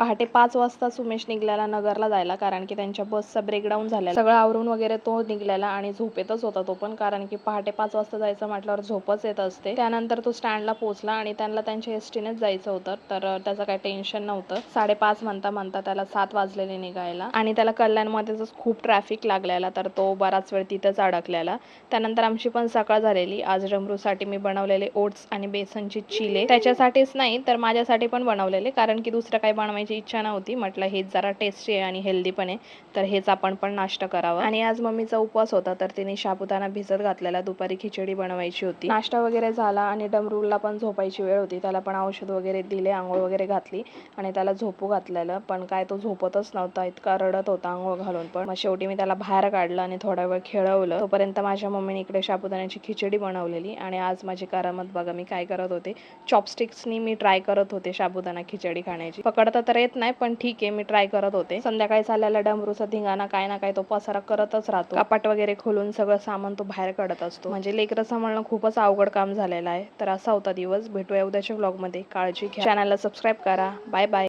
पहाटे 5 वाजताच उमेश निघाला नगरला जायला, कारण की त्यांच्या बसचा ब्रेकडाऊन झालेला. सगळं आवरून वगैरे तो निघाला आणि झोपेतच होता तो पण, कारण की पहाटे 5 वाजता जायचं म्हटल्यावर झोपच येत असते. त्यानंतर तो स्टँडला पोहोचला आणि त्यांना त्यांच्या एसटीनेच जायचं होतं, तर त्याचं काही टेन्शन नव्हतं. 5:30 म्हणता म्हणता त्याला 7 वाजलेले निघायला आणि त्याला कल्याणमध्येच खूप ट्रॅफिक लागलेला, तर तो बराच वेळ तिथंच अडकलेला. त्यानंतर आमची पण सकाळ झालेली. आज डमरूसाठी मी बनवलेले ओट्स आणि बेसनचे चिले, त्याच्यासाठीच नाही तर माझ्यासाठी पण बनवलेले, कारण की दुसरं काही बनवायची इच्छा नव्हती. म्हटलं हेच जरा टेस्टी आहे आणि हेल्दी पण आहे, तर हेच आपण पण नाश्ता करावा. आणि आज मम्मीचा उपवास होता, तर तिने साबुदाणा भिजत घातलेला. दुपारी खिचडी बनवायची होती. नाश्ता वगैरे झाला आणि डमरूला पण झोपायची वेळ होती. त्याला पण औषध वगैरे दिले, आंघोळ वगैरे घातली आणि त्याला झोपू घातलेलं, पण काय तो झोपतच नव्हता. इतका रडत होता आंघोळ घालून पण. मग शेवटी मी त्याला बाहेर काढलं आणि थोडा वेळ खेळवलं. तोपर्यंत माझ्या मम्मीने इकडे साबुदाण्याची खिचडी बनवलेली. आणि आज माझी करामत बघा मी काय करत होते. चॉपस्टिक्सनी मी ट्राय करत होते साबुदाणा खिचडी खाण्याची. पकडता तर येत नाही, पण ठीक आहे, मी ट्राय करत होते. संध्याकाळी चाललेला डमरूचा धिंगाणा काय ना काय तो पसारा करतच राहतो. कपाट वगैरे खोलून सगळं सामान तो बाहेर काढत असतो. म्हणजे लेकरं सांभाळणं खूपच अवघड काम झालेलं आहे. तर असा होता दिवस. भेटूया उद्याच्या व्लॉगमध्ये. काळजी घ्या. चॅनलला सबस्क्राईब करा. Bye bye.